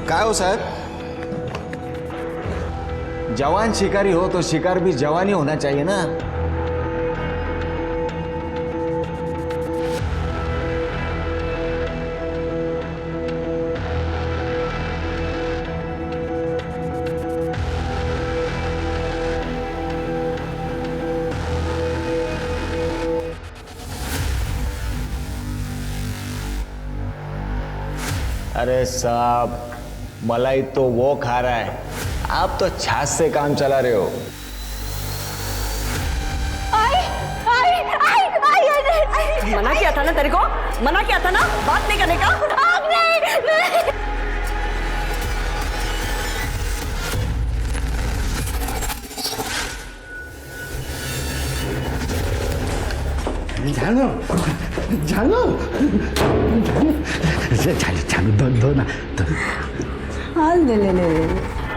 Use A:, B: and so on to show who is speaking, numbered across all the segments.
A: काय हो साहब, जवान शिकारी हो तो शिकार भी जवान ही होना चाहिए ना। अरे साहब, मलाई तो वो खा रहा है, आप तो छाछ से काम चला रहे हो।
B: मना किया था ना तेरे को, मना किया था ना बात नहीं करने का।
C: जानू जानू जानू दो ना दो।
B: हाँ ले ले ले ले,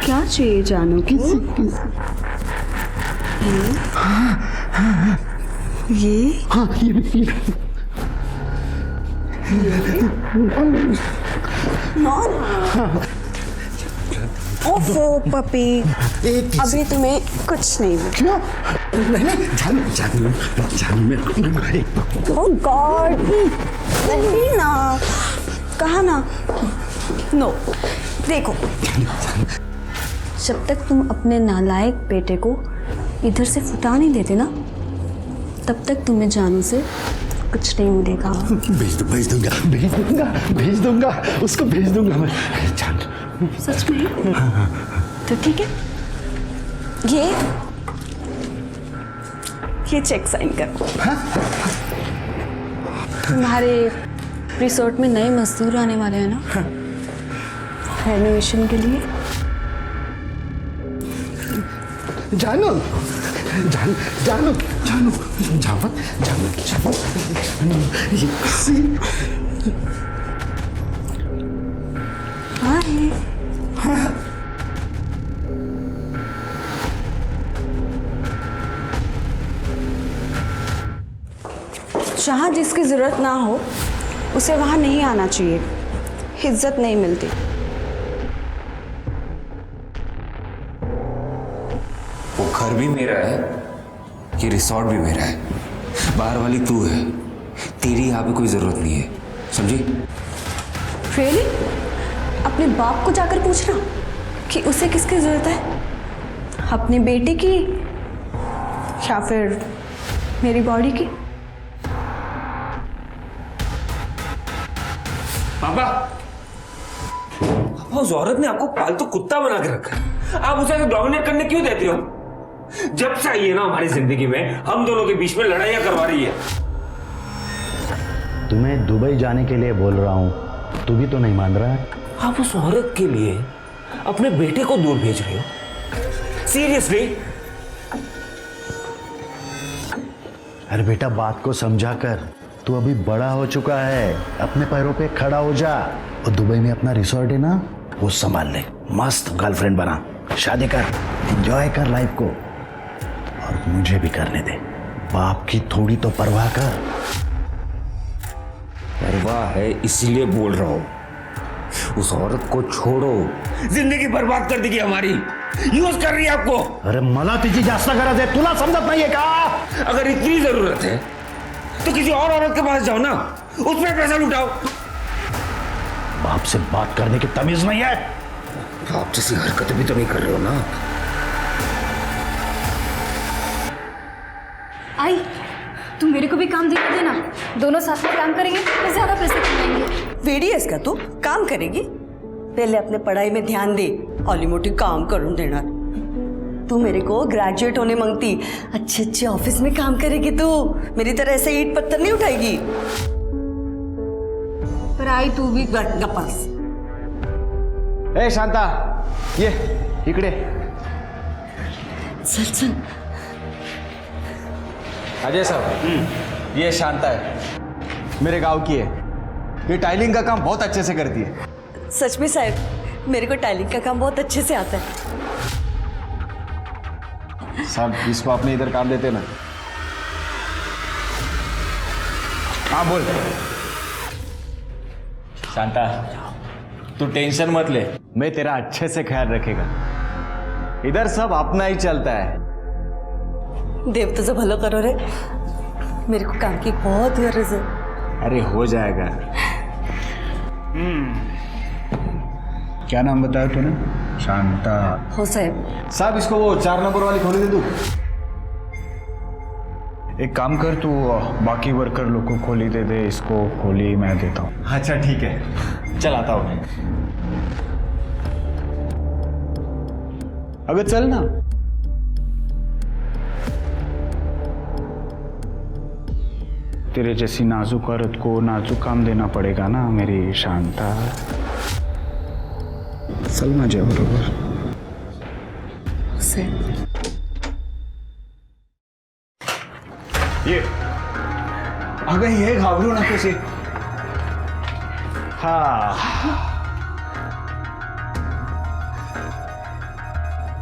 B: क्या चाहिए जानू को? ये
C: हाँ ये
B: ओफो पपी, अभी तुम्हें कुछ नहीं मिला।
C: क्यों? नहीं जानू जानू जानू मेरे को
B: ओह गॉड, नहीं ना, कहा ना नो। देखो, जब तक तुम अपने नालायक बेटे को इधर से फुटा नहीं देते ना, तब तक तुम्हें जानू से कुछ नहीं मिलेगा।
C: भेज दूंगा उसको, भेज दूंगा मैं। जानू
B: सच में? तो ठीक है, ये चेक साइन करो। तुम्हारे रिसोर्ट में नए मजदूर आने वाले हैं ना, रेनोवेशन के लिए।
C: जानू जानू जानू जानू जानू जानू
B: जहाँ जिसकी जरूरत ना हो उसे वहां नहीं आना चाहिए, इज्जत नहीं मिलती।
D: वो घर भी मेरा है, ये रिसोर्ट भी मेरा है, बाहर वाली तू है, तेरी यहाँ पे कोई जरूरत नहीं है, समझी?
B: रियली? अपने बाप को जाकर पूछना कि उसे किसकी जरूरत है, अपने बेटे की या फिर मेरी बॉडी की?
D: पापा, उस औरत ने आपको पालतू कुत्ता बना के रखा है, आप उसे डोमिनेट करने क्यों देती हो? जब से आई है ना हमारी जिंदगी में, हम दोनों के बीच में लड़ाइयां करवा रही है।
E: तुम्हें दुबई जाने के लिए बोल रहा हूं, तू भी तो नहीं मान रहा है।
D: आप उस औरत के लिए अपने बेटे को दूर भेज रहे हो? सीरियसली?
E: अरे बेटा, बात को समझा कर, तू अभी बड़ा हो चुका है, अपने पैरों पे खड़ा हो जा। और दुबई में अपना रिसोर्ट है ना, वो संभाल ले, मस्त गर्लफ्रेंड बना, शादी कर, एंजॉय कर लाइफ को, और मुझे भी करने दे। बाप की थोड़ी तो परवाह कर।
D: परवाह है इसीलिए बोल रहा हूं, उस औरत को छोड़ो, जिंदगी बर्बाद कर देगी हमारी, यूज कर रही है आपको।
E: अरे मला तिची जास्त गरज आहे, तुला समजत नाहीये का?
D: अगर इतनी जरूरत है तो किसी और औरत के पास जाओ ना, उसमें पैसा लुटाओ।
E: बाप से बात करने की तमीज नहीं है।
D: आप जैसी हरकतें भी तो नहीं कर रहे हो ना।
F: आई, तुम मेरे को भी काम दे देना, दोनों साथ में काम करेंगे तो ज्यादा पैसे कमाएंगे।
B: वेडीएस का तू काम करेगी? पहले अपने पढ़ाई में ध्यान दे, ऑली मोटी काम करूं देना। तू मेरे को ग्रेजुएट होने मांगती, अच्छे अच्छे ऑफिस में काम करेगी तू, मेरी तरह ऐसे ईंट पत्थर नहीं उठाएगी।
F: पर आई तू भी
B: गप्पास।
A: ए शांता, ये इकडे।
B: चल चल।
A: अजय साहब, ये शांता है, मेरे गांव की है, ये टाइलिंग का काम बहुत अच्छे से करती है।
B: सच में साहब, मेरे को टाइलिंग का काम बहुत अच्छे से आता है।
A: साहब, इसको अपने इधर काम देते ना। हाँ बोल।
G: शांता,
A: तू टेंशन मत ले, मैं तेरा अच्छे से ख्याल रखेगा। इधर सब अपना ही चलता है।
B: देव तुझं भलं करो रे, मेरे को काम की बहुत गरज है।
A: अरे हो जाएगा।
E: क्या नाम बताया तूने? शांता।
B: हो साहेब।
A: साहब इसको वो 4 नंबर वाली खोली दे दू।
E: एक काम कर, तू बाकी वर्कर लोग को खोली दे दे, इसको खोली मैं देता हूँ।
A: अच्छा ठीक है, चल आता हूँ। अबे चल ना।
E: तेरे जैसी नाजुक औरत को नाजुक काम देना पड़ेगा ना मेरी शांता। चल माझ्या बरोबर।
B: साहेब
A: ये अगं हे घाबरू नकोस. हाँ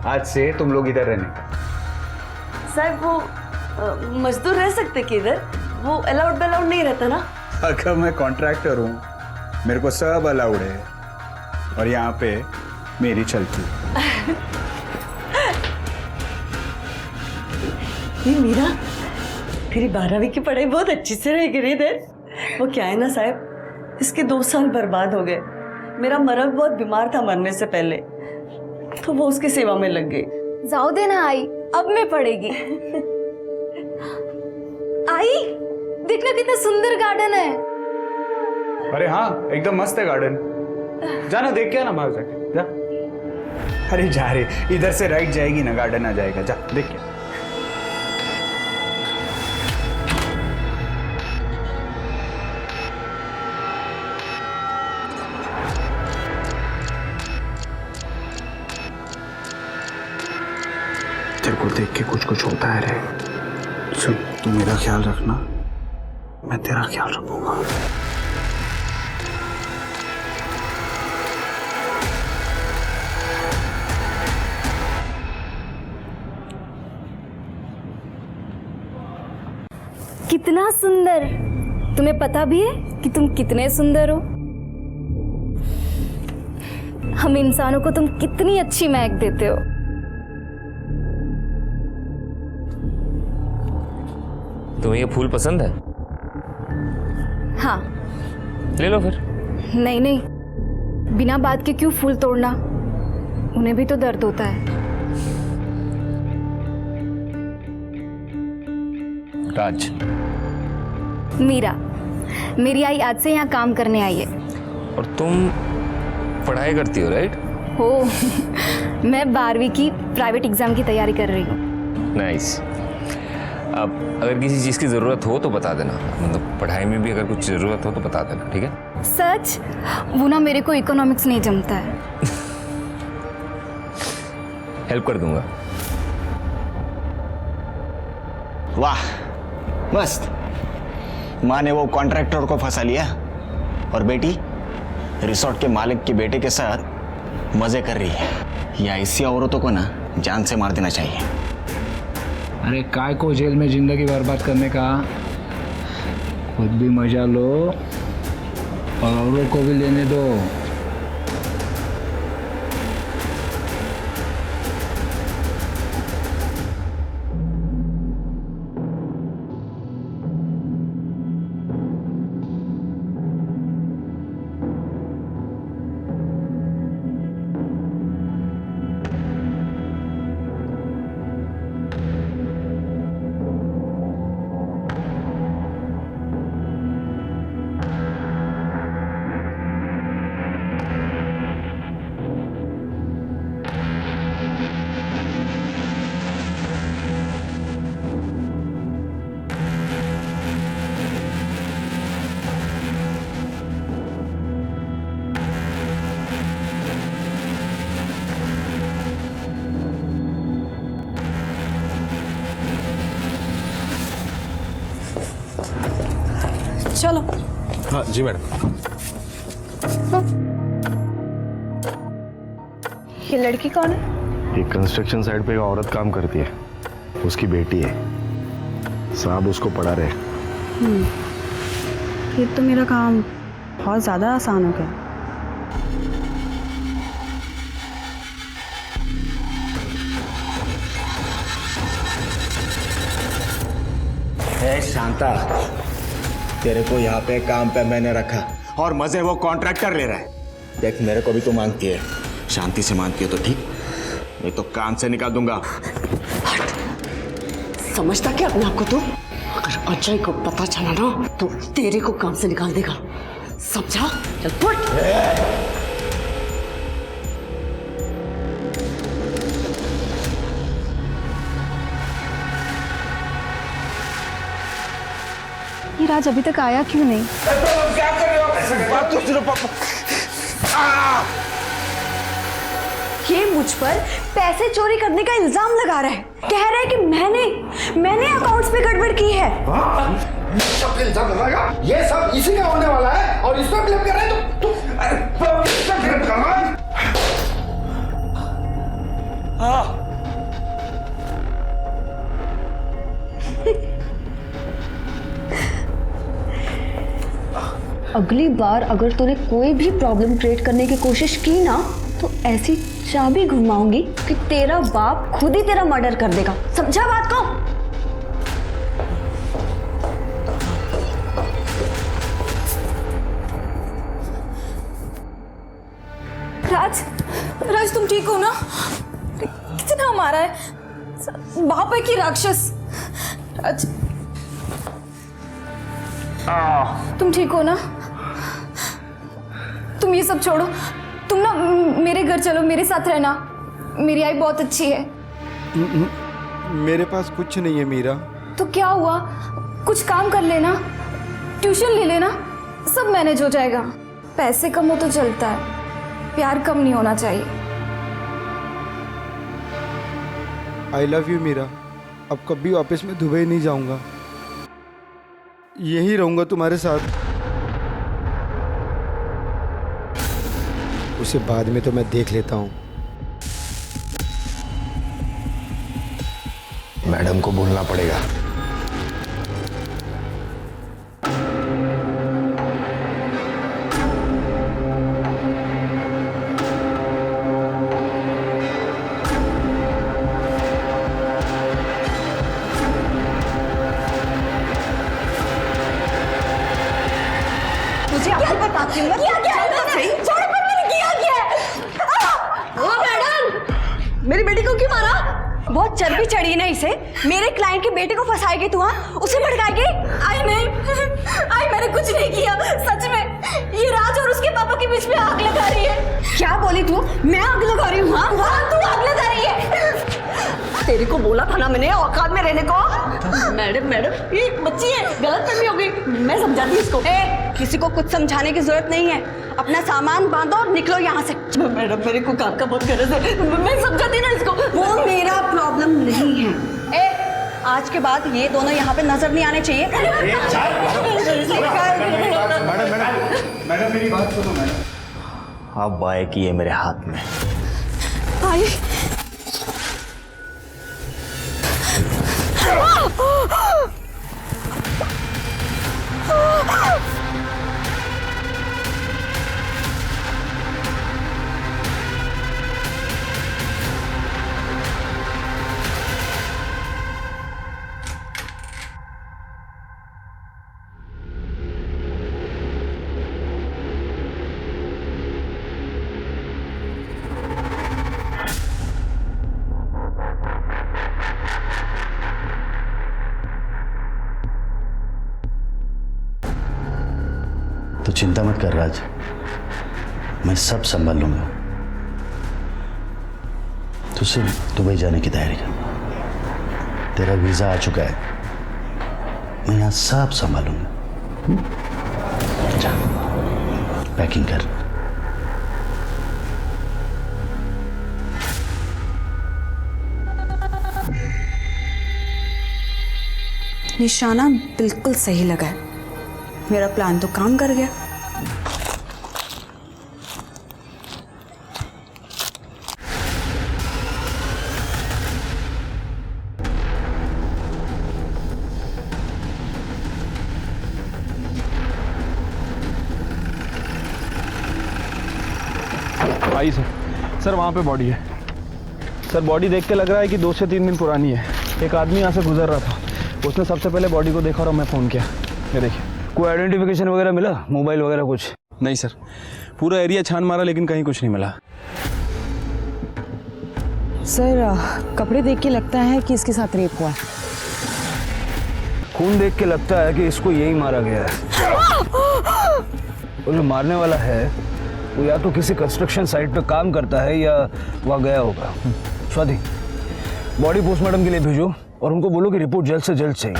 A: आज से तुम लोग इधर रहने का.
B: साहब वो मजदूर रह सकते कि इधर? वो अलाउड बेलाउड नहीं रहता ना?
E: अगर मैं कॉन्ट्रैक्टर हूँ, मेरे को सब अलाउड है और यहाँ पे मेरी चलती है.
B: ये मीरा तेरी 12वीं की पढ़ाई बहुत अच्छी से रह गई इधर. वो क्या है ना साहब, इसके 2 साल बर्बाद हो गए. मेरा मर्द बहुत बीमार था मरने से पहले, तो वो उसकी सेवा में लग गई.
F: जाओ दे ना आई, अब मैं पढ़ेगी. आई देखना कितना सुंदर गार्डन है.
E: अरे हाँ एकदम मस्त है गार्डन. जाना देख के आना बाहर जाके. जा. अरे जा रे, इधर से राइट जाएगी ना, गार्डन आ जाएगा. जा देख के. तेरे को देख के कुछ कुछ होता है रे. सुन, तू मेरा ख्याल रखना, मैं तेरा ख्याल रखूंगा.
F: कितना सुंदर. तुम्हें पता भी है कि तुम कितने सुंदर हो. हम इंसानों को तुम कितनी अच्छी महक देते हो.
D: तुम्हें ये फूल पसंद है?
F: हाँ.
D: ले लो फिर.
F: नहीं नहीं, बिना बात के क्यों फूल तोड़ना? उन्हें भी तो दर्द होता है.
A: राज,
F: मीरा, मेरी आई आज से यहाँ काम करने आई है.
D: और तुम पढ़ाई करती हो राइट?
F: हो मैं 12वीं की प्राइवेट एग्जाम की तैयारी कर रही हूँ.
D: नाइस. अब अगर किसी चीज़ की ज़रूरत हो तो बता देना, मतलब पढ़ाई में भी अगर कुछ ज़रूरत हो तो बता देना, ठीक है?
F: सच? वो ना मेरे को इकोनॉमिक्स नहीं जमता है.
D: हेल्प कर दूंगा.
A: वाह मस्त. माँ ने वो कॉन्ट्रैक्टर को फंसा लिया और बेटी रिसोर्ट के मालिक के बेटे के साथ मजे कर रही है. या ऐसी औरतों को ना जान से मार देना चाहिए.
C: अरे काय को जेल में जिंदगी बर्बाद करने का, खुद भी मजा लो और औरों को भी लेने दो.
B: चलो.
G: हाँ जी मैडम.
F: ये लड़की कौन है?
E: ये कंस्ट्रक्शन साइट पे एक औरत काम करती है, उसकी बेटी है. साहब उसको पढ़ा रहे.
H: ये तो मेरा काम बहुत ज़्यादा आसान हो गया.
A: ए शांता, तेरे को यहाँ पे काम पे मैंने रखा और मजे वो कॉन्ट्रैक्टर ले रहा है। देख मेरे को भी तू मांगती है, शांति से मांगती है तो ठीक, नहीं तो काम से निकाल दूंगा।
B: समझता क्या अपने आप को तू? अगर अजय को पता चला ना तो तेरे को काम से निकाल देगा, समझा? चल फुट।
F: ये राज अभी तक आया क्यों नहीं?
D: क्या कर रहे हो? ऐसा बात तो सुनो पापा।
F: ये मुझ पर पैसे चोरी करने का इल्जाम लगा रहा है, कह रहा है कि मैंने अकाउंट्स पे गड़बड़ की है।
E: सब इल्जाम लगाएगा, ये सब इसी का होने वाला है और इसको क्लेम कर रहे हैं तू। अरे इसका क्लेम कर रहा है।
F: अगली बार अगर तूने कोई भी प्रॉब्लम क्रिएट करने की कोशिश की ना तो ऐसी चाबी घुमाऊंगी कि तेरा बाप खुद ही तेरा मर्डर कर देगा, समझा बात को? राज तुम ठीक हो ना? कितना मारा है, बाप है कि राक्षस? राज तुम ठीक हो ना? तुम ये सब छोड़ो, तुम ना मेरे घर चलो, मेरे साथ रहना, मेरी आई बहुत अच्छी है।
G: मेरे पास कुछ नहीं है मीरा।
F: तो क्या हुआ, कुछ काम कर लेना, ट्यूशन ले लेना, सब मैनेज हो जाएगा। पैसे कम हो तो चलता है, प्यार कम नहीं होना चाहिए।
G: I love you Meera. अब कभी वापस मैं दुबई नहीं जाऊंगा, यहीं रहूंगा तुम्हारे साथ। उसे बाद में तो मैं देख लेता हूँ।
A: मैडम को बोलना पड़ेगा।
B: मुझे आप बताती हूँ मेरी बेटी को क्यों मारा? बहुत चर्बी चढ़ी ना इसे, मेरे क्लाइंट के बेटे को फंसाएगी तू? उसे भड़काएगी?
F: आई मैंने कुछ नहीं किया, सच में ये राज और उसके पापा के बीच में आग लगा रही है।
B: क्या बोली तू? मैं आग लगा रही हूँ?
F: हाँ तू आग लगा रही है।
B: तेरे को बोला था ना मैंने औकात में रहने को। मैडम ये बच्ची है, गलत फहमी हो गई, मैं समझाती हूँ इसको। किसी को कुछ समझाने की जरूरत नहीं है, अपना सामान बांधो और निकलो यहाँ से। मैडम मेरे को काम का बहुत गरज है, मैं समझाती ना इसको। वो मेरा प्रॉब्लम नहीं है। आज के बाद ये दोनों यहाँ पे नजर नहीं आने चाहिए।
G: मैडम मेरी बात सुनो मैडम।
A: अब बाय की है मेरे हाथ में।
F: आई
E: तो चिंता मत कर राज, मैं सब संभाल लूंगा। तू सिर्फ दुबई जाने की तैयारी कर, तेरा वीजा आ चुका है, मैं यहाँ सब संभालूंगा। जा पैकिंग कर।
H: निशाना बिल्कुल सही लगा है, मेरा प्लान तो काम कर गया।
G: आई सर वहाँ पे बॉडी है। सर बॉडी देख के लग रहा है कि 2 से 3 दिन पुरानी है। एक आदमी यहाँ से गुजर रहा था,
I: उसने सबसे पहले बॉडी को देखा और मैं फ़ोन किया। ये देखिए।
J: कोई आइडेंटिफिकेशन वगैरह मिला, मोबाइल वगैरह कुछ?
I: नहीं सर, पूरा एरिया छान मारा लेकिन कहीं कुछ नहीं मिला।
K: सर कपड़े देख के लगता है कि इसके साथ रेप हुआ है।
J: खून देख के लगता है कि इसको यही मारा गया है। वो जो मारने वाला है वो या तो किसी कंस्ट्रक्शन साइट पे काम करता है या वहाँ गया होगा। स्वाति, बॉडी पोस्टमार्टम के लिए भेजो और उनको बोलो कि रिपोर्ट जल्द से जल्द चाहिए।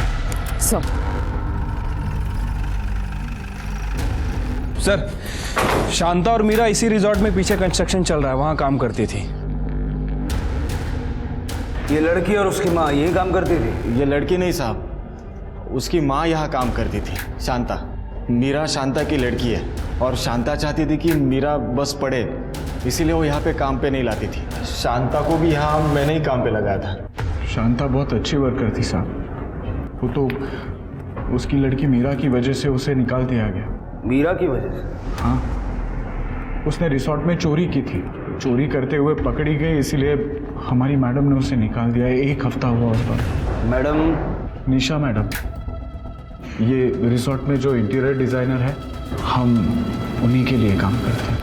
I: सर, शांता और मीरा इसी रिजॉर्ट में पीछे कंस्ट्रक्शन चल रहा है, वहाँ काम करती थी।
J: ये लड़की और उसकी माँ यही काम करती थी?
A: ये लड़की नहीं साहब, उसकी माँ यहाँ काम करती थी, शांता। मीरा शांता की लड़की है और शांता चाहती थी कि मीरा बस पढ़े, इसीलिए वो यहाँ पे काम पे नहीं लाती थी। शांता को भी यहाँ मैंने ही काम पे लगाया था।
C: शांता बहुत अच्छी वर्कर थी साहब, वो तो उसकी लड़की मीरा की वजह से उसे निकाल दिया गया।
J: मीरा की वजह से?
C: हाँ, उसने रिसोर्ट में चोरी की थी, चोरी करते हुए पकड़ी गई, इसीलिए हमारी मैडम ने उसे निकाल दिया। 1 हफ्ता हुआ उस पर।
J: मैडम?
C: निशा मैडम, ये रिसोर्ट में जो इंटीरियर डिज़ाइनर है, हम उन्हीं के लिए काम करते हैं।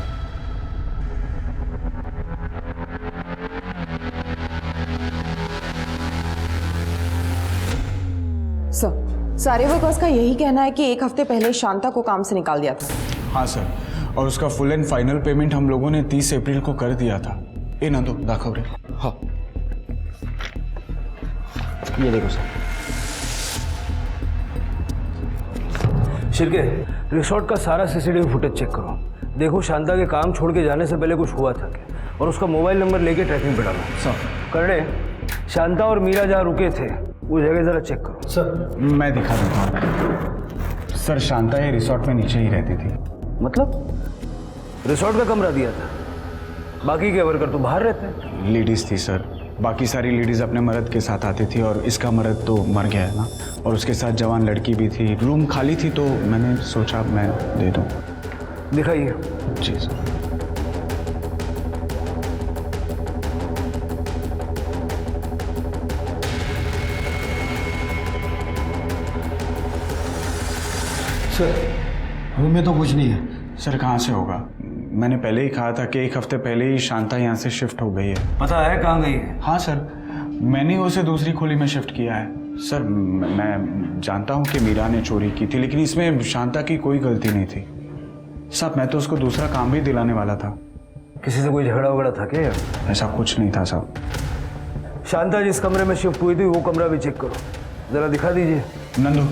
K: सर, सारे वर्कर्स का यही कहना है कि 1 हफ्ते पहले शांता को काम से निकाल दिया था।
C: हाँ सर, और उसका फुल एंड फाइनल पेमेंट हम लोगों ने 30 अप्रैल को कर दिया था। ए ना तो दाखव रे।
I: हाँ,
J: ये देखो सर। शिरके, रिसोर्ट का सारा सीसीटीवी फुटेज चेक करो। देखो शांता के काम छोड़ के जाने से पहले कुछ हुआ था क्या, और उसका मोबाइल नंबर लेके ट्रैकिंग पे डालो।
C: सर।
J: करने, शांता और मीरा जहाँ रुके थे वो जगह जरा चेक करो।
C: सर, मैं दिखा देता हूँ। सर, शांता ये रिसोर्ट में नीचे ही रहती थी।
J: मतलब रिसोर्ट का कमरा दिया था, बाकी के वर्कर तो बाहर रहते हैं।
C: लेडीज़ थी सर, बाकी सारी लेडीज़ अपने मर्द के साथ आती थी, और इसका मर्द तो मर गया है ना, और उसके साथ जवान लड़की भी थी। रूम खाली थी तो मैंने सोचा मैं दे दूँ।
J: दिखाइए।
C: जी सर।
E: सर, रूम में तो कुछ नहीं है।
C: सर, कहाँ से होगा? मैंने पहले ही कहा था कि 1 हफ्ते पहले ही शांता यहाँ से शिफ्ट हो गई है।
J: पता है कहाँ गई है?
C: हाँ सर, मैंने उसे दूसरी खोली में शिफ्ट किया है। सर, मैं जानता हूँ कि मीरा ने चोरी की थी, लेकिन इसमें शांता की कोई गलती नहीं थी। साहब, मैं तो उसको दूसरा काम भी दिलाने वाला था।
J: किसी से कोई झगड़ा वगड़ा था क्या?
C: ऐसा कुछ नहीं था साहब।
J: शांता जिस कमरे में शिफ्ट हुई थी वो कमरा भी चेक करो, जरा दिखा दीजिए।
C: नंदू,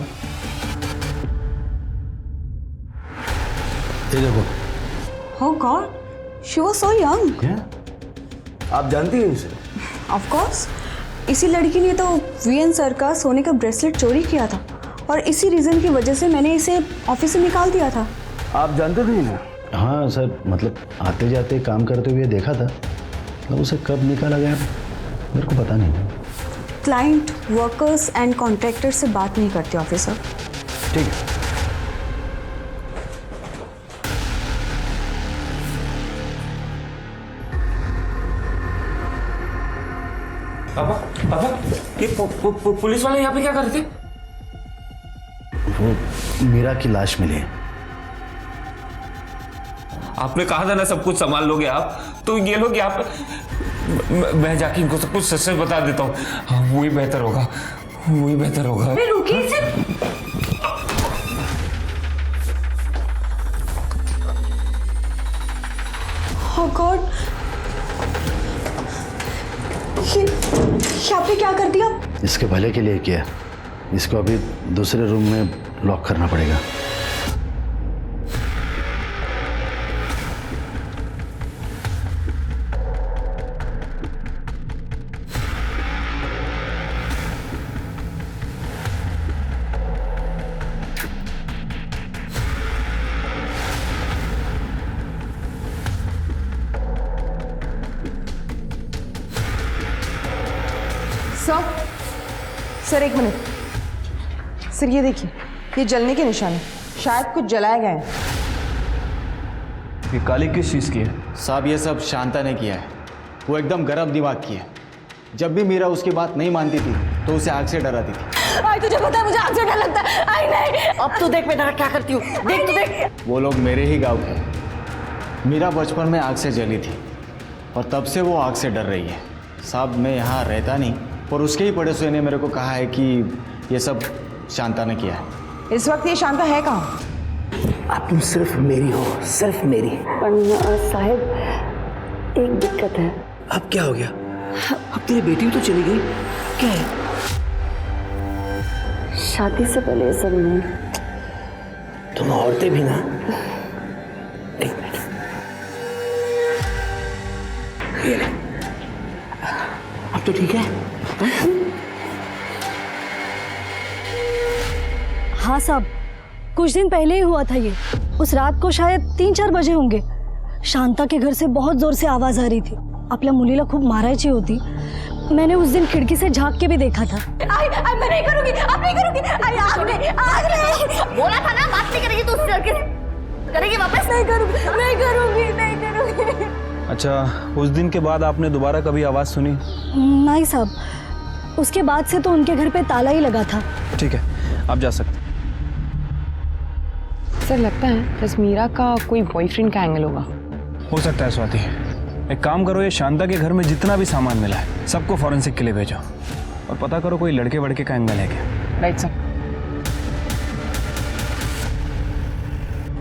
E: ये देखो।
H: Oh God, she was so young.
E: क्या?
J: आप जानती हैं इसे?
H: Of course, इसी लड़की ने तो वीएन सर का सोने का ब्रेसलेट चोरी किया था, और इसी रीजन की वजह से मैंने इसे ऑफिस से निकाल दिया था।
J: आप जानते थे इन्हें?
E: हाँ सर, मतलब आते जाते काम करते हुए देखा था, मतलब उसे कब निकाला गया मेरे को पता नहीं।
H: क्लाइंट, वर्कर्स एंड कॉन्ट्रैक्टर से बात नहीं करते ऑफिसर।
J: ठीक है।
D: पापा, ये पुलिस वाले यहाँ पे क्या कर रहे थे?
E: वो मीरा की लाश मिली है।
D: आपने कहा था ना सब कुछ संभाल लोगे आप, तो ये लोग यहाँ पे। मैं जाके इनको सब कुछ सच सच बता देता हूँ। हाँ, वही बेहतर होगा, वही बेहतर होगा।
B: रुकिए इसे।
H: Oh God, ये आपने क्या कर दिया?
E: इसके भले के लिए किया, इसको अभी दूसरे रूम में लॉक करना पड़ेगा।
K: Sir, 1 minute. सर, ये देखिए, ये जलने के निशान है, शायद कुछ जलाया गया है।
J: ये काली किस चीज़ की है?
A: साहब, ये सब शांता ने किया है। वो एकदम गर्म दिमाग की है। जब भी मीरा उसकी बात नहीं मानती थी तो उसे आग से डराती थी।
B: आई तुझे पता है मुझे आग से डर लगता है। आई नहीं, अब तो देख मैं क्या करती हूँ, देख तो देख।
A: वो लोग मेरे ही गांव के। मीरा बचपन में आग से जली थी और तब से वो आग से डर रही है। साहब मैं यहाँ रहता नहीं, पर उसके ही पड़ोसियों ने मेरे को कहा है कि ये सब शांता ने किया है।
K: इस वक्त ये शांता है कहाँ?
E: अब तुम सिर्फ मेरी हो, सिर्फ मेरी।
B: साहब एक दिक्कत है।
E: अब क्या हो गया? अब तेरी बेटी भी तो चली गई, क्या है?
B: शादी से पहले ये सब नहीं।
E: तुम औरतें भी ना। एक मिनट, ये ले। अब तो ठीक है?
F: हाँ साहब, कुछ दिन पहले ही हुआ था ये। उस रात को शायद 3-4 बजे होंगे। शांता के घर से बहुत जोर से आवाज आ रही थी। आपल्या मुलीला खूप मारायची होती। मैंने उस दिन खिड़की से झांक के भी देखा था।
B: आई मैं नहीं करूंगी, अब नहीं करूंगी। आई आग नहीं। बोला था ना बात नहीं करेगी तो उस लड़के से करेगी वापस। नहीं करूंगी।
I: अच्छा, उस दिन के बाद आपने दोबारा कभी आवाज़ सुनी?
F: नहीं साहब, उसके बाद से तो उनके घर पे ताला ही लगा था।
I: ठीक है, आप जा सकते।
K: सर लगता है बस मीरा का कोई बॉयफ्रेंड का एंगल होगा।
I: हो सकता है स्वाति। एक काम करो, ये शांता के घर में जितना भी सामान मिला है सबको फॉरेंसिक के लिए भेजो और पता करो कोई लड़के वड़के का एंगल है क्या।
K: Right sir.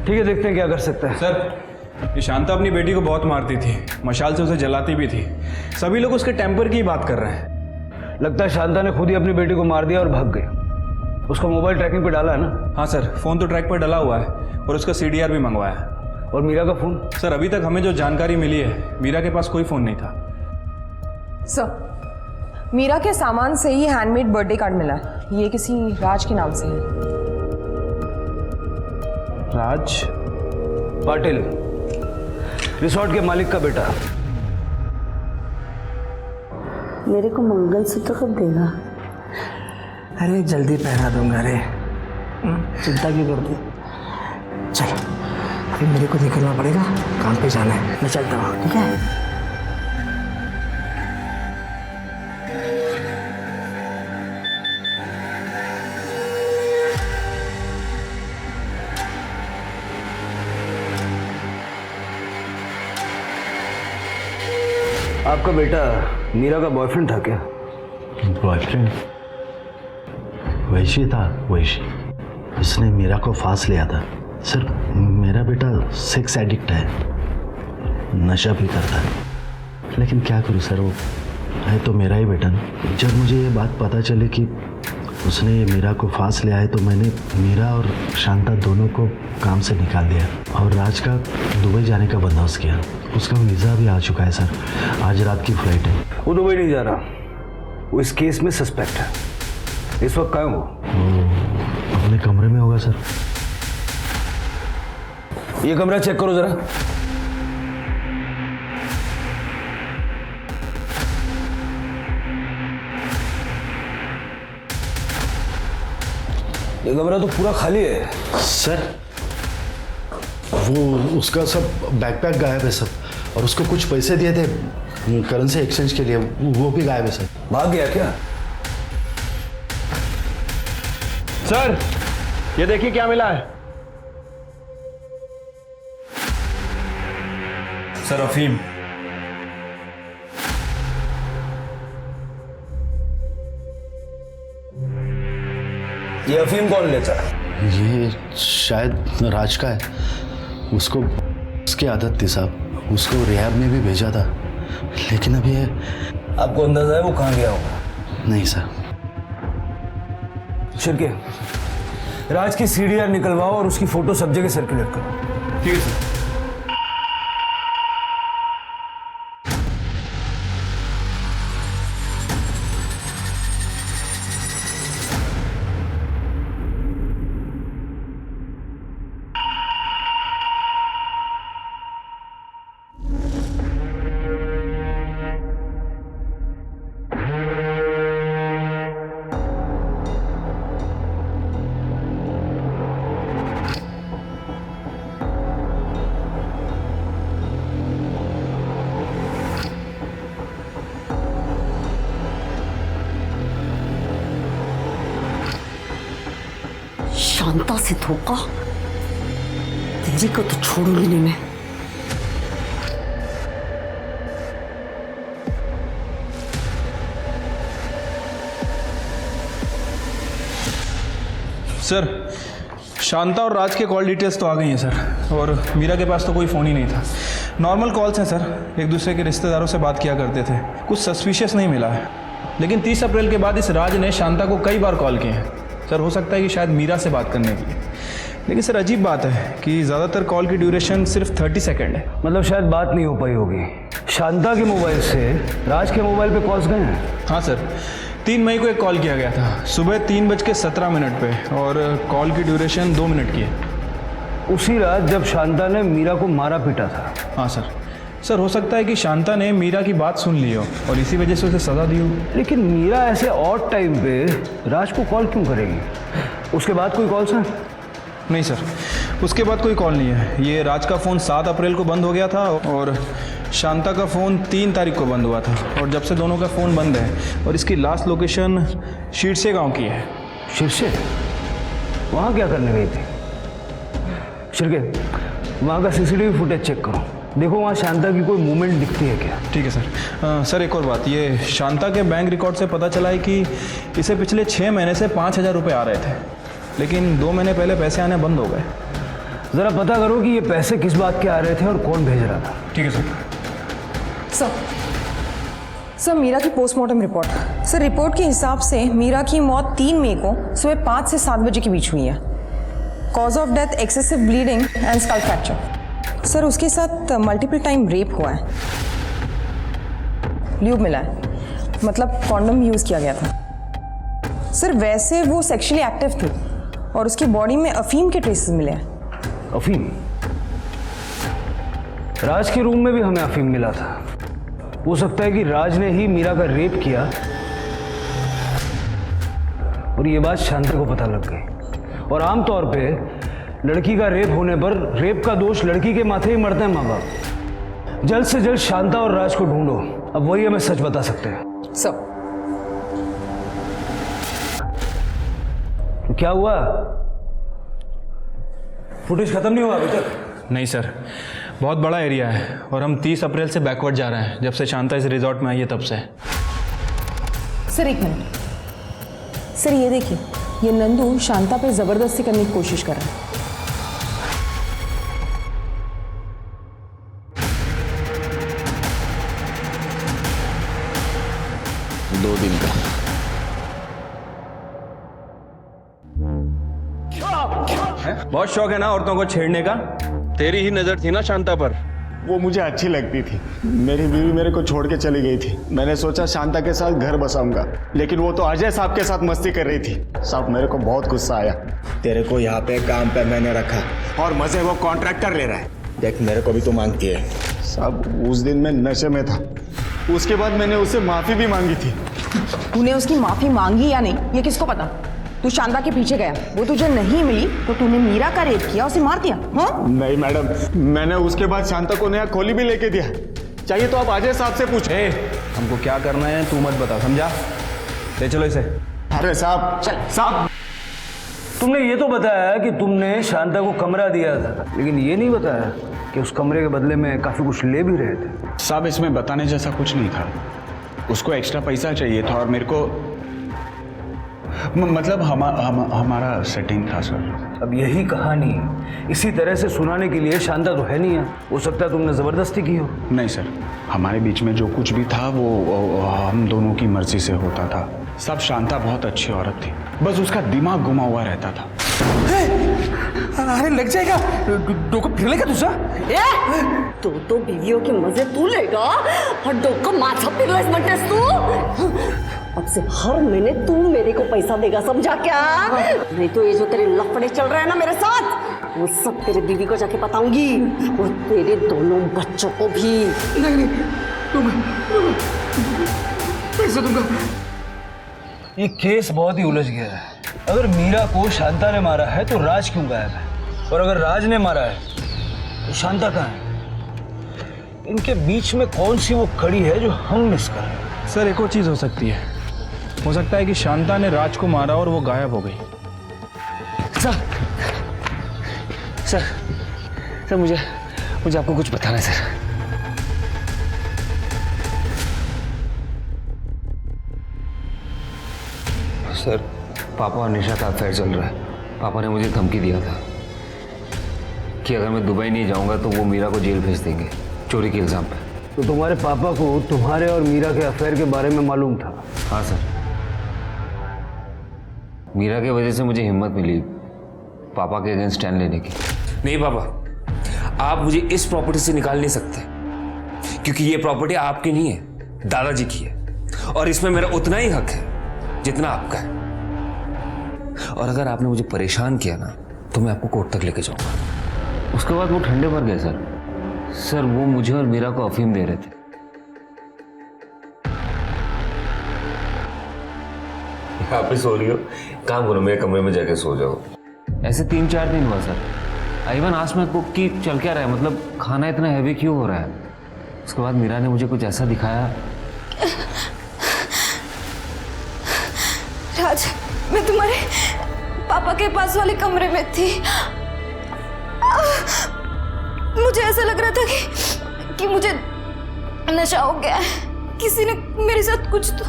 J: ठीक है, देखते हैं क्या कर सकते हैं।
C: सर, ये शांता अपनी बेटी को बहुत मारती थी, मशाल से उसे जलाती भी थी। सभी लोग उसके टेम्पर की बात कर रहे हैं।
J: लगता है शांता ने खुद ही अपनी बेटी को मार दिया और भाग गई। उसका मोबाइल ट्रैकिंग पे डाला है ना?
C: हाँ सर, फ़ोन तो ट्रैक पर डला हुआ है और उसका CDR भी मंगवाया है।
J: और मीरा का फ़ोन?
C: सर, अभी तक हमें जो जानकारी मिली है, मीरा के पास कोई फ़ोन नहीं था।
K: सर मीरा के सामान से ही हैंडमेड बर्थडे कार्ड मिला है। ये किसी राज के नाम से है।
C: राज
J: पाटिल, रिसोर्ट के मालिक का बेटा।
B: मेरे को मंगलसूत्र कब देगा?
E: अरे जल्दी पहना दूंगा रे, चिंता क्यों करती? चल, अभी मेरे को निकलना पड़ेगा, काम पे जाना है। मैं चलता हूँ, ठीक है?
J: आपका बेटा मीरा का बॉयफ्रेंड था क्या?
E: बॉयफ्रेंड? वैशी था, वैशी। उसने मीरा को फांस लिया था। सर, मेरा बेटा सेक्स एडिक्ट है, नशा भी करता है। लेकिन क्या करूं सर, वो है तो मेरा ही बेटा ना। जब मुझे ये बात पता चली कि उसने ये मीरा को फांस लिया है तो मैंने मीरा और शांता दोनों को काम से निकाल दिया और राज का दुबई जाने का बंदोबस्त किया। उसका वीज़ा भी आ चुका है सर, आज रात की फ्लाइट है।
J: वो दुबई नहीं जा रहा, वो इस केस में सस्पेक्ट है। इस वक्त कहाँ है वो?
E: अपने कमरे में होगा सर।
J: ये कमरा चेक करो जरा। ये कमरा तो पूरा खाली है
E: सर। वो उसका सब बैकपैक गायब है सर, और उसको कुछ पैसे दिए थे करेंसी एक्सचेंज के लिए, वो भी गायब है सर।
J: भाग गया क्या?
I: सर, ये देखिए क्या मिला है।
C: सर, अफीम।
J: ये अफीम कौन लेता है?
E: ये शायद राज का है। उसको उसकी आदत थी साहब, उसको रिहाब में भी भेजा था, लेकिन अब ये
J: आपको अंदाजा है वो कहाँ गया होगा?
E: नहीं सर।
J: शिरके, राज की CDR निकलवाओ और उसकी फोटो सब जगह सर्कुलेट करो।
C: ठीक है सर।
B: शांता से धोखा, तेरी को तो छोड़ूंगी नहीं मैं।
I: सर, शांता और राज के कॉल डिटेल्स तो आ गई हैं सर, और मीरा के पास तो कोई फ़ोन ही नहीं था। नॉर्मल कॉल्स हैं सर, एक दूसरे के रिश्तेदारों से बात किया करते थे, कुछ सस्पिशियस नहीं मिला है। लेकिन 30 अप्रैल के बाद इस राज ने शांता को कई बार कॉल किए हैं सर। हो सकता है कि शायद मीरा से बात करने के लिए। लेकिन सर अजीब बात है कि ज़्यादातर कॉल की ड्यूरेशन सिर्फ 30 सेकेंड है।
J: मतलब शायद बात नहीं हो पाई होगी। शांता के मोबाइल से राज के मोबाइल पे कॉल्स गए हैं?
I: हाँ सर, 3 मई को एक कॉल किया गया था सुबह 3:17 पे, और कॉल की ड्यूरेशन 2 मिनट की है।
J: उसी रात जब शांता ने मीरा को मारा पीटा था।
I: हाँ सर। सर हो सकता है कि शांता ने मीरा की बात सुन ली हो और इसी वजह से उसे सज़ा दी हो।
J: लेकिन मीरा ऐसे ऑड टाइम पे राज को कॉल क्यों करेगी? उसके बाद कोई कॉल सर?
I: नहीं सर, उसके बाद कोई कॉल नहीं है। ये राज का फ़ोन 7 अप्रैल को बंद हो गया था और शांता का फ़ोन 3 तारीख को बंद हुआ था, और जब से दोनों का फ़ोन बंद है। और इसकी लास्ट लोकेशन शीरसे गांव की है।
J: शीरसे? वहाँ क्या करने गई थी? शिरके, वहाँ का CCTV फुटेज चेक करो, देखो वहाँ शांता की कोई मूवमेंट दिखती है क्या?
I: ठीक है सर। सर एक और बात, ये शांता के बैंक रिकॉर्ड से पता चला है कि इसे पिछले 6 महीने से 5,000 रुपये आ रहे थे, लेकिन 2 महीने पहले पैसे आने बंद हो गए।
J: ज़रा पता करो कि ये पैसे किस बात के आ रहे थे और कौन भेज रहा था।
I: ठीक है सर।
K: सर मीरा की पोस्टमार्टम रिपोर्ट। सर रिपोर्ट के हिसाब से मीरा की मौत 3 मई को सुबह 5 से 7 बजे के बीच हुई है। Cause of death excessive bleeding and skull fracture. Sir उसके साथ मल्टीपल टाइम रेप हुआ है, ल्यूब मिला है, मतलब कॉन्डम यूज़ किया गया था। सर वैसे वो सेक्सुअली एक्टिव थी और उसकी बॉडी में अफीम के ट्रेसेस मिले हैं।
J: अफीम? राज के रूम में भी हमें अफीम मिला था। हो सकता है कि राज ने ही मीरा का रेप किया और ये बात शांता को पता लग गई। और आमतौर पे लड़की का रेप होने पर रेप का दोष लड़की के माथे ही मरता है माँ बाप। जल्द से जल्द शांता और राज को ढूंढो, अब वही हमें सच बता सकते हैं।
K: सर
J: तो क्या हुआ? फुटेज खत्म नहीं हुआ अभी तक?
I: नहीं सर, बहुत बड़ा एरिया है और हम 30 अप्रैल से बैकवर्ड जा रहे हैं, जब से शांता इस रिजॉर्ट में आई है तब से।
K: सर एक मिनट, सर ये देखिए, ये नंदू शांता पे जबरदस्ती करने की कोशिश कर रहा है।
A: 2 दिन का।
I: बहुत शौक है ना औरतों को छेड़ने का? तेरी ही नजर थी ना शांता पर।
A: वो मुझे अच्छी लगती थी। मेरी बीवी मेरे को छोड़ के चली गई थी। मैंने सोचा शांता के साथ घर बसाऊंगा, लेकिन वो तो अजय साहब के साथ मस्ती कर रही थी। साहब मेरे को बहुत गुस्सा आया। तेरे को यहाँ पे काम पे मैंने रखा और मजे वो कॉन्ट्रैक्टर ले रहा है। देख मेरे को भी तो मांगती है। साहब उस दिन मैं नशे में था, उसके बाद मैंने उससे माफी भी मांगी थी।
K: तूने उसकी माफी मांगी या नहीं ये किसको पता? तू शांता के पीछे गया, वो तुझे नहीं मिली तो तूने मीरा का रेप किया, उसे मार दिया? हाँ?
A: नहीं मैडम, मैंने उसके बाद शांता को नया खोली भी लेके दिया। चाहिए तो आप अजय साहब से पूछे।
I: हमको क्या करना है तू मत बता, समझा? ले चलो इसे।
A: अरे साहब साहब,
J: तुमने ये तो बताया कि तुमने शांता को कमरा दिया था, लेकिन ये नहीं बताया कि उस कमरे के बदले में काफी कुछ ले भी रहे थे।
C: साहब इसमें बताने जैसा कुछ नहीं था। उसको एक्स्ट्रा पैसा चाहिए था और मेरे को मतलब हमारा सेटिंग था सर।
J: अब यही कहानी इसी तरह से सुनाने के लिए शांता तो है नहीं है। हो सकता है तुमने जबरदस्ती की हो।
C: नहीं सर, हमारे बीच में जो कुछ भी था वो हम दोनों की मर्जी से होता था। सब शांता बहुत अच्छी औरत थी, बस उसका दिमाग घुमा हुआ रहता था।
J: अरे लग जाएगा, डोको फिर लेगा दूसरा।
B: तो बीवियों के मजे तू लेगा और डोको माथा पिरलेस बनतेस तू। अब से हर महीने तू मेरे को पैसा देगा, समझा क्या? नहीं तो ये जो तेरे लफड़े चल रहे हैं ना मेरे साथ, वो सब तेरे बीवी को जाके बताऊंगी और तेरे दोनों बच्चों को भी।
J: नहीं पैसा दूंगा। ये केस बहुत ही उलझ गया है। अगर मीरा को शांता ने मारा है तो राज क्यों गायब है? और अगर राज ने मारा है तो शांता कहाँ है? इनके बीच में कौन सी वो कड़ी है जो हम मिस कर रहे हैं?
I: सर एक और चीज़ हो सकती है। हो सकता है कि शांता ने राज को मारा और वो गायब हो गई।
D: सर सर सर मुझे आपको कुछ बताना है सर। सर पापा और निशा का अफेयर चल रहा है। पापा ने मुझे धमकी दिया था कि अगर मैं दुबई नहीं जाऊंगा तो वो मीरा को जेल भेज देंगे चोरी के इल्जाम पे।
J: तो तुम्हारे पापा को तुम्हारे और मीरा के अफेयर के बारे में मालूम था?
D: हाँ सर, मीरा की वजह से मुझे हिम्मत मिली पापा के अगेंस्ट स्टैंड लेने की। नहीं पापा, आप मुझे इस प्रॉपर्टी से निकाल नहीं सकते क्योंकि ये प्रॉपर्टी आपकी नहीं है, दादाजी की है और इसमें मेरा उतना ही हक है जितना आपका है। और अगर आपने मुझे परेशान किया ना तो मैं आपको कोर्ट तक लेके जाऊंगा। उसके बाद वो ठंडे पड़ गए सर। सर वो मुझे और मीरा को अफीम दे रहे थे। आप ही सो रही हो, काम करो मेरे कमरे में जाके सो जाओ। ऐसे 3-4 दिन हुआ sir. I one asked my cook कि चल क्या रहा है, मतलब खाना इतना हैवी क्यों हो रहा है। उसके बाद मीरा ने मुझे कुछ ऐसा दिखाया।
H: राज, मैं तुम्हारे पापा के पास वाले कमरे में थी। मुझे ऐसा लग रहा था कि मुझे नशा हो गया है। किसी ने मेरे साथ कुछ तो,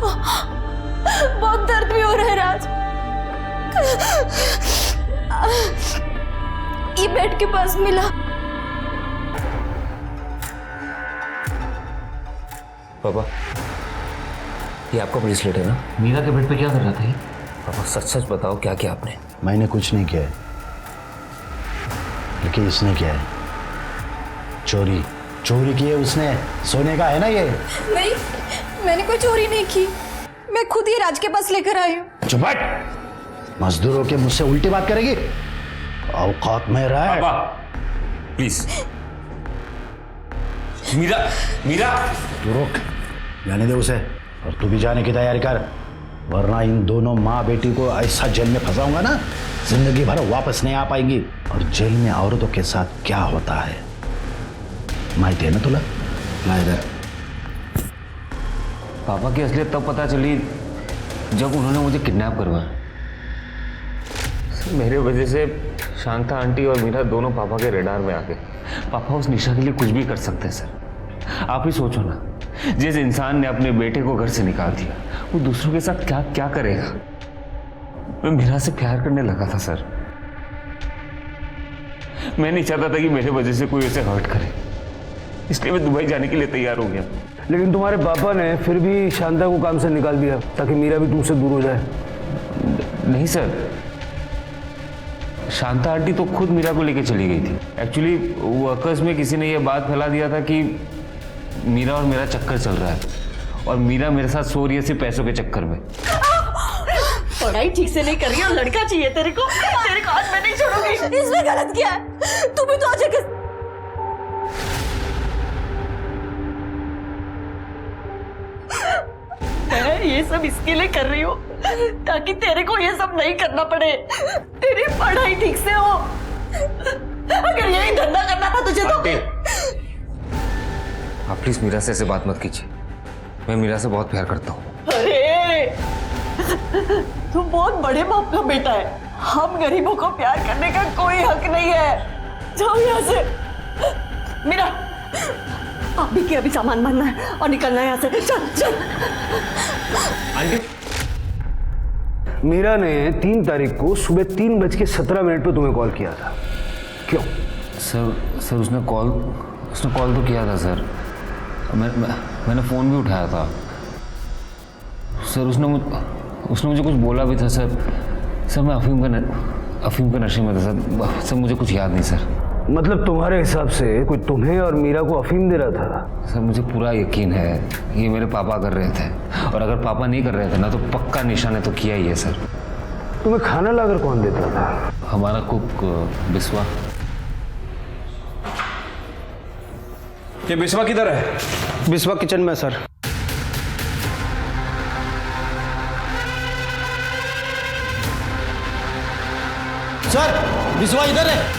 H: बहुत दर्द भी हो रहा है राज। ये बेड के पास मिला।
D: पापा ये आपका ब्रेसलेट है ना? मीरा के बेड पे क्या कर रहा था ये? पापा सच सच बताओ क्या किया आपने?
E: मैंने कुछ नहीं किया है, लेकिन इसने किया है। चोरी की है उसने। सोने का है ना ये?
H: नहीं, मैंने कोई चोरी नहीं की। मैं खुद ही राज के पास लेकर आई हूँ।
E: चुप हट। मजदूरों के मुझसे उल्टी बात करेगी? औकात में रहा है।
D: पापा प्लीज। मीरा
E: तू रोक, जाने दे उसे। और तू भी जाने की तैयारी कर, वरना इन दोनों माँ बेटी को ऐसा जेल में फंसाऊंगा ना, जिंदगी भर वापस नहीं आ पाएंगी। और जेल में औरतों के साथ क्या होता है माहिती है ना तुला? ला इधर।
D: पापा की असलियत तब पता चली जब उन्होंने मुझे किडनैप करवाया। मेरे वजह से शांता आंटी और मीरा दोनों पापा के रडार में आ गए। पापा उस निशा के लिए कुछ भी कर सकते हैं सर। आप ही सोचो ना, जिस इंसान ने अपने बेटे को घर से निकाल दिया वो दूसरों के साथ क्या क्या करेगा। मैं मीरा से प्यार करने लगा था सर। मैं नहीं चाहता था कि मेरे वजह से कोई उसे हर्ट करे, इसलिए मैं दुबई जाने के लिए तैयार हो गया।
J: लेकिन तुम्हारे पापा ने फिर भी शांता को काम से निकाल दिया ताकि मीरा भी तुमसे दूर हो जाए।
D: नहीं सर, शांता आंटी तो खुद मीरा को लेके चली गई थी। एक्चुअली वर्कर्स में किसी ने यह बात फैला दिया था कि मीरा और मेरा चक्कर चल रहा है और मीरा मेरे साथ सो रही है सिर्फ पैसों के चक्कर में।
B: पढ़ाई ठीक से नहीं कर रही और लड़का चाहिए तेरे को आज मैं नहीं छोड़ूंगी।
H: इसमें गलत क्या है? तू भी तो आज एक
B: मैं ये सब इसके लिए कर रही हूँ ताकि तेरे को ये सब नहीं करना पड़े, तेरी पढ़ाई ठीक से हो। अगर यही धंधा करना था तुझे तो।
D: आप प्लीज मीरा से ऐसे बात मत कीजिए। मैं मीरा से बहुत प्यार करता हूँ।
B: अरे तू बहुत बड़े बाप का बेटा है। हम गरीबों को प्यार करने का कोई हक नहीं है। जाओ यहाँ से। मीरा, अभी के अभी सामान भरना है और निकलना है यहाँ से। चल चल।
D: आंटी,
J: मीरा ने 3 तारीख को सुबह 3:17 पे तुम्हें कॉल किया था, क्यों?
D: सर उसने कॉल तो किया था सर। मैंने फ़ोन भी उठाया था सर। उसने मुझे कुछ बोला भी था सर। मैं अफीम के नशे में था सर। मुझे कुछ याद नहीं सर।
J: मतलब तुम्हारे हिसाब से कोई तुम्हें और मीरा को अफीम दे रहा था?
D: सर मुझे पूरा यकीन है ये मेरे पापा कर रहे थे, और अगर पापा नहीं कर रहे थे ना तो पक्का निशा ने तो किया ही है सर।
J: तुम्हें खाना लाकर कौन देता था?
D: हमारा कुक बिस्वा।
I: ये बिस्वा किधर है?
G: बिस्वा किचन में सर। सर बिस्वा इधर है।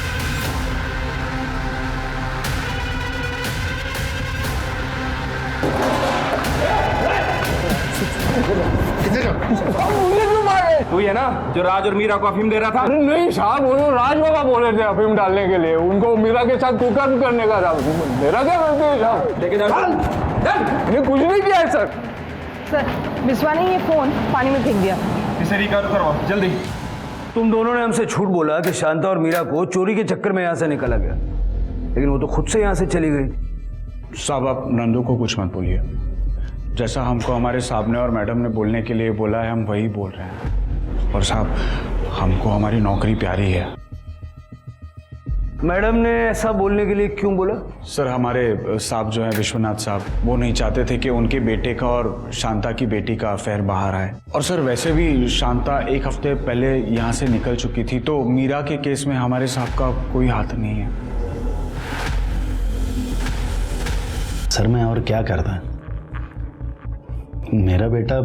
G: किधर जाओ?
J: मुझे क्यों मारे?
I: तू है ना जो राज और मीरा को अफीम दे रहा था?
J: अरे नहीं साहब, वो राज बाबा बोले थे अफीम डालने के लिए, उनको मीरा के साथ कुकर्म करने का था। मेरा क्या गलती है साहब? ये कुछ नहीं किया है सर।
K: सर बिस्वा ने ये फोन पानी में फेंक दिया।
I: इसे रिकवर करवाओ जल्दी।
J: तुम दोनों ने हमसे झूठ बोला कि शांता और मीरा को चोरी के चक्कर में यहाँ से निकाला गया, लेकिन वो तो खुद से यहाँ से चली गई।
C: साहब आप नंदू को कुछ मत बोलिए। जैसा हमको हमारे साहब ने और मैडम ने बोलने के लिए बोला है हम वही बोल रहे हैं। और साहब हमको हमारी नौकरी प्यारी है।
J: मैडम ने ऐसा बोलने के लिए क्यों बोला?
C: सर हमारे साहब जो हैं विश्वनाथ साहब, वो नहीं चाहते थे कि उनके बेटे का और शांता की बेटी का अफेयर बाहर आए। और सर वैसे भी शांता एक हफ्ते पहले यहाँ से निकल चुकी थी, तो मीरा के केस में हमारे साहब का कोई हाथ नहीं है।
E: सर मैं और क्या करता, मेरा बेटा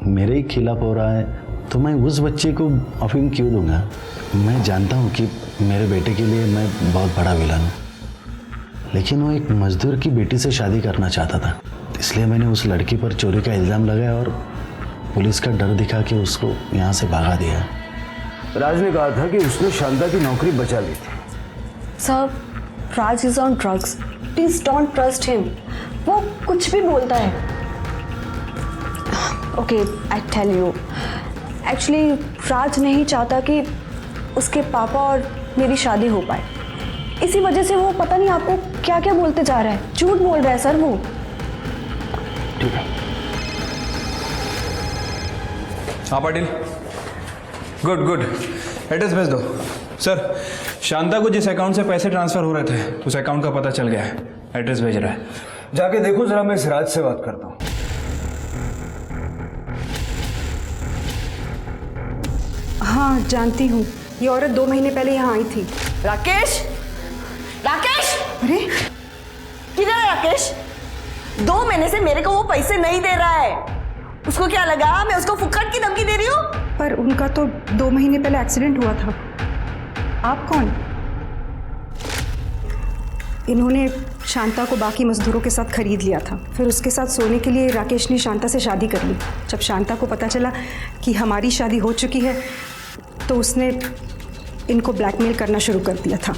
E: मेरे ही खिलाफ हो रहा है तो मैं उस बच्चे को अफीम क्यों दूंगा? मैं जानता हूँ कि मेरे बेटे के लिए मैं बहुत बड़ा विलन हूँ, लेकिन वो एक मजदूर की बेटी से शादी करना चाहता था, इसलिए मैंने उस लड़की पर चोरी का इल्ज़ाम लगाया और पुलिस का डर दिखा के उसको यहाँ से भगा दिया।
J: राज ने कहा था कि उसने शांता की नौकरी बचा ली थी।
H: Sir Raj is on drugs, please don't trust him, वो कुछ भी बोलता है। Okay I tell you, actually Raj नहीं चाहता कि उसके पापा और मेरी शादी हो पाए, इसी वजह से वो पता नहीं आपको क्या क्या बोलते जा रहा है, झूठ बोल रहा है सर वो।
J: ठीक है।
I: हाँ पाटिल, गुड गुड, एड्रेस भेज दो। सर शांता को जिस अकाउंट से पैसे ट्रांसफर हो रहे थे उस अकाउंट का पता चल गया है, एड्रेस भेज रहा है।
J: जाके देखो जरा, मैं इस राज से बात करता हूँ।
K: हाँ जानती हूँ, ये औरत 2 महीने पहले यहाँ आई थी।
B: राकेश, राकेश,
K: अरे
B: किधर है राकेश? 2 महीने से मेरे को वो पैसे नहीं दे रहा है। उसको क्या लगा मैं उसको फुक्कट की धमकी दे रही हूँ?
K: पर उनका तो 2 महीने पहले एक्सीडेंट हुआ था। आप कौन? इन्होंने शांता को बाकी मजदूरों के साथ खरीद लिया था, फिर उसके साथ सोने के लिए राकेश ने शांता से शादी कर ली। जब शांता को पता चला कि हमारी शादी हो चुकी है तो उसने इनको ब्लैकमेल करना शुरू कर दिया था।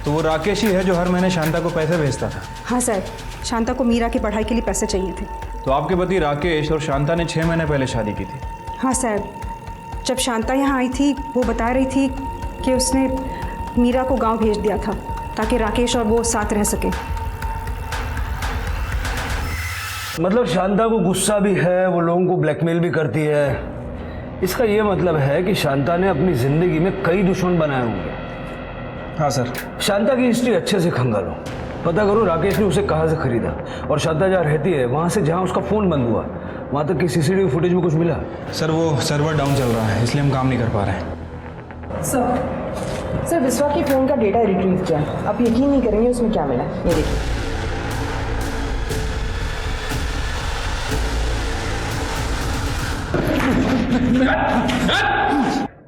I: तो वो राकेश ही है जो हर महीने शांता को पैसे भेजता था?
K: हाँ सर, शांता को मीरा की पढ़ाई के लिए पैसे चाहिए थे।
I: तो आपके पति राकेश और शांता ने 6 महीने पहले शादी की थी?
K: हाँ सर, जब शांता यहाँ आई थी वो बता रही थी कि उसने मीरा को गांव भेज दिया था ताकि राकेश और वो साथ रह सके।
J: मतलब शांता को गुस्सा भी है, वो लोगों को ब्लैकमेल भी करती है। इसका ये मतलब है कि शांता ने अपनी जिंदगी में कई दुश्मन बनाए होंगे।
I: हाँ सर।
J: शांता की हिस्ट्री अच्छे से खंगालो, पता करो राकेश ने उसे कहाँ से खरीदा, और शांता जहाँ रहती है वहाँ से जहाँ उसका फ़ोन बंद हुआ वहाँ तक की सीसीटीवी फुटेज में कुछ मिला?
I: सर वो सर्वर डाउन चल रहा है इसलिए हम काम नहीं कर पा रहे हैं।
K: सर विश्वा के फ़ोन का डेटा रिट्रीव किया, आप यकीन नहीं करेंगे उसमें क्या मिला। ये देखिए।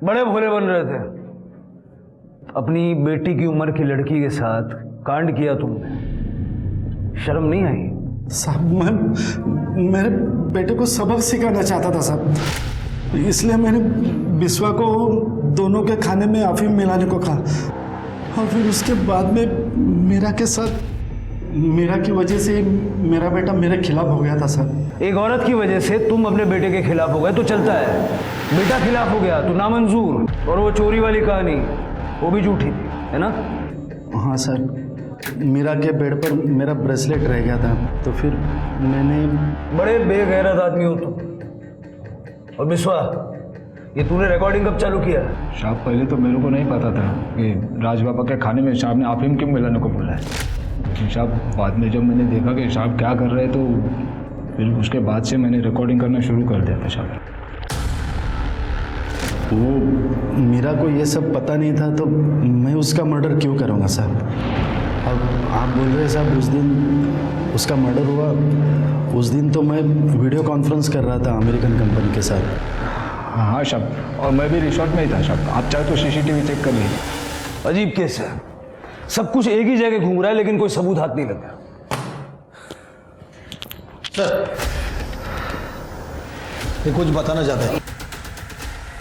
J: बड़े भोले बन रहे थे, अपनी बेटी की उम्र की लड़की के साथ कांड किया तुमने, शर्म नहीं आई?
E: साहब मैं मेरे बेटे को सबक सिखाना चाहता था साहब, इसलिए मैंने बिस्वा को दोनों के खाने में अफीम मिलाने को कहा, और फिर उसके बाद में मीरा के साथ, मीरा की वजह से मेरा बेटा मेरे खिलाफ हो गया था सर।
J: एक औरत की वजह से तुम अपने बेटे के खिलाफ हो गए तो चलता है, बेटा खिलाफ हो गया तो नामंजूर। और वो चोरी वाली कहानी वो भी झूठी थी, है ना?
E: हाँ सर, मीरा के बेड पर मेरा ब्रेसलेट रह गया था तो फिर मैंने।
J: बड़े बेगैरत आदमी हो तुम। और बिस्वा, ये तूने रिकॉर्डिंग कब चालू किया?
L: साहब पहले तो मेरे को नहीं पता था कि राज बाबा के खाने में साहब ने अफीम क्यों मिलाने को बोला है, लेकिन साहब बाद में जब मैंने देखा कि साहब क्या कर रहे हैं तो फिर उसके बाद से मैंने रिकॉर्डिंग करना शुरू कर दिया था साहब।
E: वो मीरा को ये सब पता नहीं था तो मैं उसका मर्डर क्यों करूँगा साहब? अब आप बोल रहे साहब उस दिन उसका मर्डर हुआ, उस दिन तो मैं वीडियो कॉन्फ्रेंस कर रहा था अमेरिकन कंपनी के साथ।
L: हाँ साहब, और मैं भी रिसोर्ट में ही था साहब, आप चाहे तो सीसीटीवी चेक कर लीजिए।
J: अजीब केस है, सब कुछ एक ही जगह घूम रहा है लेकिन कोई सबूत हाथ नहीं लगा।
G: ये कुछ बताना चाहता है?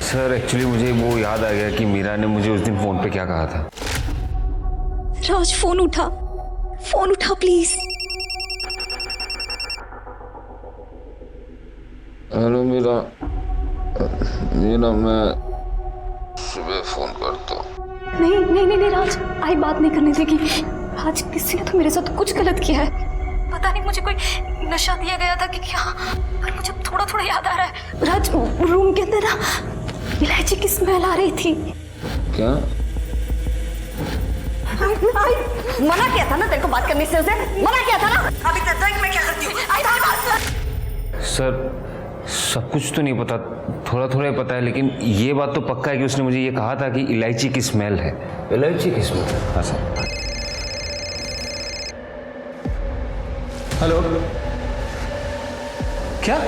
D: सर एक्चुअली मुझे वो याद आ गया कि मीरा ने मुझे उस दिन फोन पे क्या कहा था।
F: राज फोन उठा प्लीज।
D: हेलो मीरा, मैं सुबह फोन करता हूँ।
F: नहीं राज, आई बात नहीं करने देगी। आज किसी ने तो मेरे साथ कुछ गलत किया है। पता नहीं मुझे कोई नशा दिया गया था कि क्या, पर मुझे थोड़ा याद आ रहा है। राज, रूम के अंदर ना इलायची की स्मेल आ रही थी।
D: क्या?
B: मना किया था ना तेरे को बात करने से, उसे मना किया था ना। अभी तक मैं क्या करती हूँ?
D: सर सब कुछ तो नहीं पता, थोड़ा ही पता है, लेकिन ये बात तो पक्का है कि उसने मुझे ये कहा था कि इलायची की स्मेल है।
J: इलायची की स्मेल?
D: हाँ सर।
I: हेलो, क्या?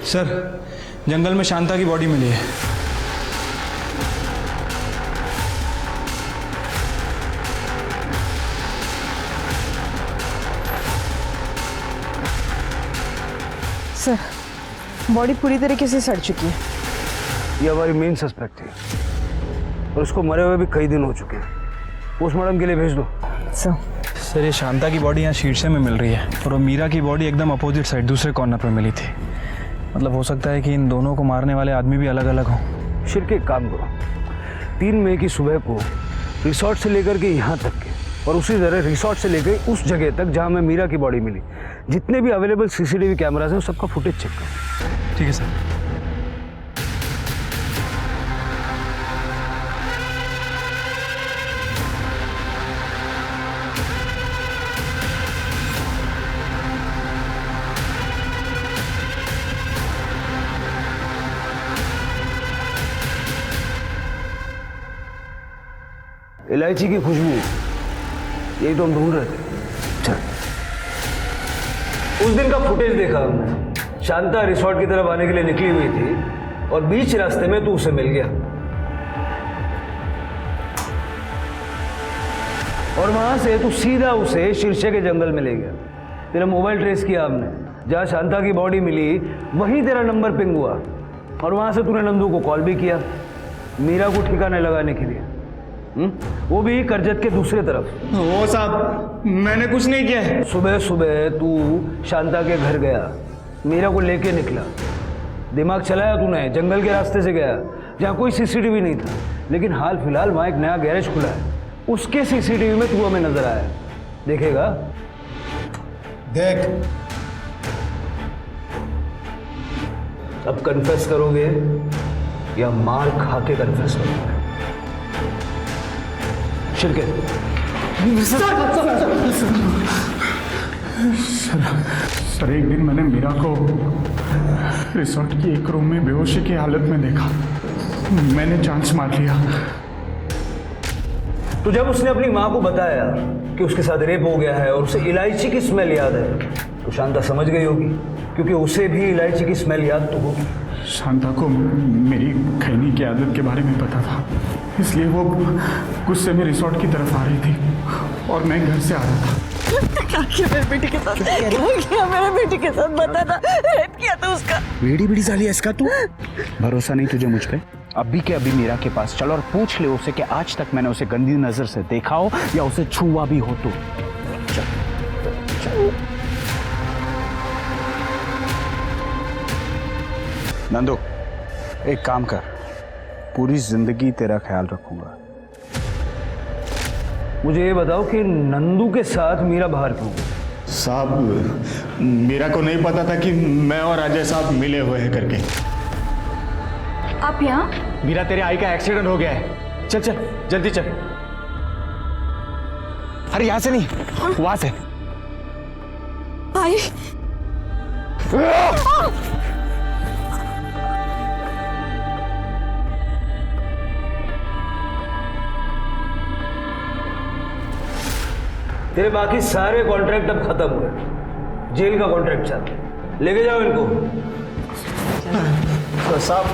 I: सर जंगल में शांता की बॉडी मिली है।
K: सर बॉडी पूरी तरीके से सड़ चुकी है।
J: ये हमारी मेन सस्पेक्ट थी और उसको मरे हुए भी कई दिन हो चुके हैं। पोस्टमार्टम के लिए भेज दो।
I: सर ये शांता की बॉडी यहाँ शीर्षे में मिल रही है और वो मीरा की बॉडी एकदम अपोजिट साइड दूसरे कॉर्नर पर मिली थी। मतलब हो सकता है कि इन दोनों को मारने वाले आदमी भी अलग अलग हों।
J: शिरके एक काम करो, 3 मई की सुबह को रिसोर्ट से लेकर के यहाँ तक के और उसी तरह रिसोर्ट से लेकर उस जगह तक जहाँ में मीरा की बॉडी मिली, जितने भी अवेलेबल सीसीटीवी कैमराज हैं सबका फुटेज चेक करो।
I: ठीक है सर।
J: इलायची की खुशबू, यही तो हम ढूंढ रहे थे। चल, उस दिन का फुटेज देखा हमने। शांता रिसोर्ट की तरफ आने के लिए निकली हुई थी और बीच रास्ते में तू उसे मिल गया और वहां से तू सीधा उसे शीर्षे के जंगल में ले गया। तेरा मोबाइल ट्रेस किया हमने, जहां शांता की बॉडी मिली वहीं तेरा नंबर पिंग हुआ और वहां से तूने नंदू को कॉल भी किया मीरा को ठिकाने लगाने के लिए। वो भी करजत के दूसरे तरफ।
I: वो साहब मैंने कुछ नहीं किया है।
J: सुबह सुबह तू शांता के घर गया, मीरा को लेके निकला, दिमाग चलाया तूने, जंगल के रास्ते से गया जहाँ कोई सीसीटीवी नहीं था, लेकिन हाल फिलहाल वहाँ एक नया गैरेज खुला है, उसके सीसीटीवी में तू हमें नजर आया। देखेगा?
G: देख,
J: अब कन्फेस करोगे या मार खा के कन्फेस करोगे? शिरके
C: सर एक दिन मैंने मीरा को रिसोर्ट की एक रूम में बेहोशी की हालत में देखा। मैंने चांस मार लिया।
J: तो जब उसने अपनी माँ को बताया कि उसके साथ रेप हो गया है और उसे इलायची की स्मेल याद है, तो शांता समझ गई होगी, क्योंकि उसे भी इलायची की स्मेल याद तो होगी।
C: शांता को मेरी खैनी की आदत के बारे में पता था, इसलिए वो गुस्से में रिसोर्ट की तरफ आ रही थी और मैं घर से आ रहा था।
B: क्या किया मेरे बेटी के साथ? क्या किया मेरे बेटी के साथ? बता ना, रेप किया था उसका।
E: बेड़ी साली है इसका। तू भरोसा नहीं तुझे मुझ पे? अभी के अभी मीरा के पास चल और पूछ ले उसे कि आज तक मैंने उसे गंदी नजर से देखा हो या उसे छुआ भी हो तो। चल। नंदू एक काम कर, पूरी जिंदगी तेरा ख्याल रखूंगा।
J: मुझे ये बताओ कि नंदू के साथ मीरा बाहर क्यों?
A: साहब मीरा को नहीं पता था कि मैं और अजय साहब मिले हुए हैं करके।
H: आप यहाँ?
A: मीरा तेरे आई का एक्सीडेंट हो गया है, चल चल जल्दी चल। अरे यहाँ से नहीं, वहां से।
F: आई
J: तेरे बाकी सारे कॉन्ट्रैक्ट अब खत्म हुए। जेल का कॉन्ट्रैक्ट चल, लेके जाओ इनको।
A: साहब